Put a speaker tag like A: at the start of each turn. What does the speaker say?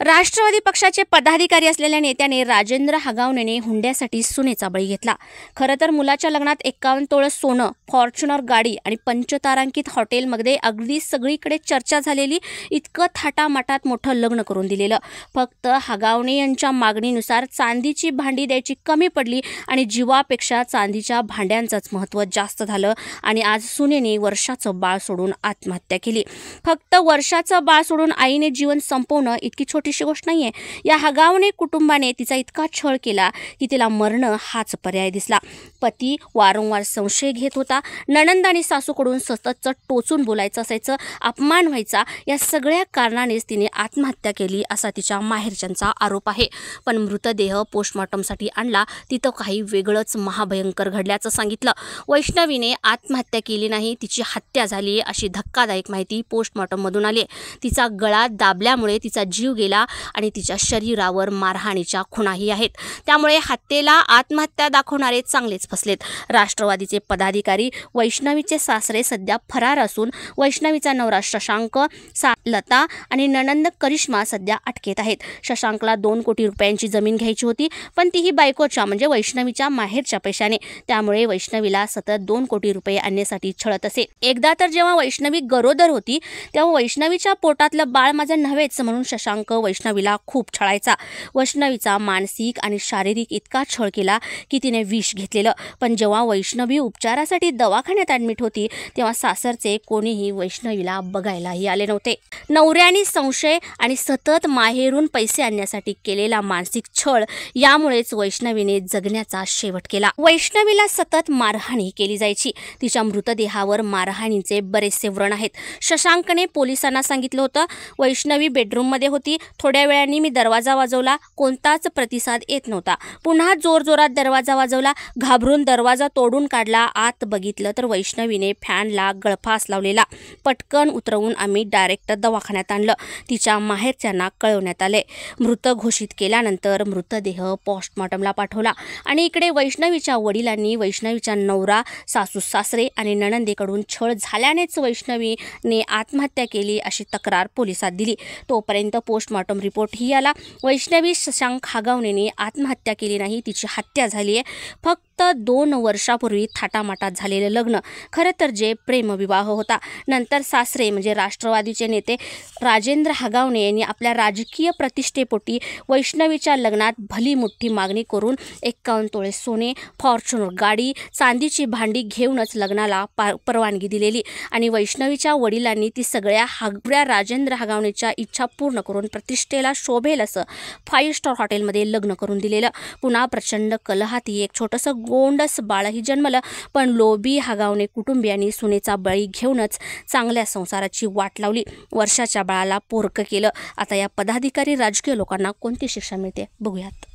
A: राष्ट्रवादी पक्षाचे पदाधिकारी असलेल्या नेत्याने राजेंद्र हगावणेने हुंड्यासाठी सुनेचा बळी घेतला। खरं तर मुलाच्या लग्नात 51 तोळे सोनं, फॉर्च्युनर गाडी आणि पंचतारांकित हॉटेलमध्ये अगदी सगळीकडे चर्चा झालेली इतकं थाटामाटात मोठं लग्न करून दिलेलं। फक्त हगावणे यांच्या मागणीनुसार चांदीची भांडी द्यायची कमी पडली आणि जीवापेक्षा चांदीच्या भांड्यांचंच महत्त्व जास्त झालं आणि आज सुनेने वर्षाचं बाळ सोडून आत्महत्या केली। फक्त वर्षाचं बाळ सोडून आईने जीवन संपवणं इतकी छोटीशी गोष्ट नाहीये। या हगावणे कुटुंबाने तिचा इतका छळ केला की तिला मरणं हाच पर्याय दिसला। पती वारंवार संशय घेत होता, नणंद आणि सासूकडून सततच टोचून बोलायचं असायचं, अपमान व्हायचा। या सगळ्या कारणानेच तिने आत्महत्या केली असा तिच्या माहेरच्यांचा आरोप आहे। पण मृतदेह पोस्टमॉर्टमसाठी आणला तिथं काही वेगळंच महाभयंकर घडल्याचं सांगितलं। वैष्णवीने आत्महत्या केली नाही, तिची हत्या झाली अशी धक्कादायक माहिती पोस्टमॉर्टममधून आली। तिचा गळा दाबल्यामुळे तिचा जीव गेला आणि तिच्या शरीरावर मारहाणीच्या खुणाही आहेत। त्यामुळे हत्येला आत्महत्या दाखवणारे चांगलेच फसलेत। राष्ट्रवादीचे पदाधिकारी वैष्णवीचे सासरे सध्या फरार असून वैष्णवीचा नवरा शशांक, लता आणि नणंद करिश्मा सध्या अटकेत आहेत। शशांकला 2 कोटी रुपयांची जमीन घ्यायची होती, पण तीही बायकोच्या म्हणजे वैष्णवीच्या माहेरच्या पैशाने। त्यामुळे वैष्णवीला सतत 2 कोटी रुपये आणण्यासाठी छळत असे। एकदा तर जेव्हा वैष्णवी गरोदर होती तेव्हा वैष्णवीच्या पोटातलं बाळ माझं नव्हेच म्हणून शशांक वैष्णवीला खूप छळायचा। वैष्णवीचा मानसिक आणि शारीरिक इतका छळ केला की तिने विष घेतलेलं। पण जेव्हा वैष्णवी उपचारासाठी दवाखान्यात ॲडमिट होती तेव्हा सासरचे कोणीही वैष्णवीला बघायलाही आले नव्हते। नवऱ्याने संशय आणि सतत माहेरून पैसे आणण्यासाठी केलेला मानसिक छळ यामुळेच वैष्णवीने जगण्याचा शेवट केला। वैष्णवीला सतत मारहाणी केली जायची। तिच्या मृतदेहावर मारहाणीचे बरेचसे व्रण आहेत। शशांकने पोलिसांना सांगितलं होतं, वैष्णवी बेडरूममध्ये होती, थोड्या वेळाने मी दरवाजा वाजवला, कोणताच प्रतिसाद येत नव्हता। पुन्हा जोरजोरात दरवाजा वाजवला, घाबरून दरवाजा तोडून काढला। आत बघितलं तर वैष्णवीने फॅनला गळफास लावलेला। पटकन उतरवून आम्ही डायरेक्ट दवाखान्यात आणलं। तिच्या माहेरच्यांना कळवण्यात आले। मृत घोषित केल्यानंतर मृतदेह पोस्टमॉर्टमला पाठवला आणि इकडे वैष्णवीच्या वडिलांनी वैष्णवीच्या नवरा, सासू सासरे आणि नणंदेकडून छळ झाल्यानेच वैष्णवीने आत्महत्या केली अशी तक्रार पोलिसात दिली। तोपर्यंत पोस्टमॉर्टम रिपोर्टही आला। वैष्णवी शशांक हगावणेने आत्महत्या केली नाही, तिची हत्या झाली आहे। फक्त 2 वर्षापूर्वी थाटामाटात झालेलं लग्न खरं तर जे प्रेमविवाह होता। नंतर सासरे म्हणजे राष्ट्रवादीचे नेते राजेंद्र हगावणे यांनी आपल्या राजकीय प्रतिष्ठेपोटी वैष्णवीच्या लग्नात भली मोठी मागणी करून 51 तोळे सोने, फॉर्च्युनर गाडी, चांदीची भांडी घेऊनच लग्नाला परवानगी दिलेली आणि वैष्णवीच्या वडिलांनी ती सगळ्या हागऱ्या राजेंद्र हगावणेच्या इच्छा पूर्ण करून प्रतिष्ठेला शोभेल असं 5 स्टार हॉटेलमध्ये लग्न करून दिलेलं। पुन्हा प्रचंड कलहाती एक छोटंसं गोंडस बाळही जन्मलं। पण लोभी हगावणे कुटुंबियांनी सुनेचा बळी घेऊनच चांगल्या संसाराची वाट लावली। वर्षाच्या बाळाला पोरकं केलं। आता या पदाधिकारी राजकीय लोकांना कोणती शिक्षा मिळते बघूयात।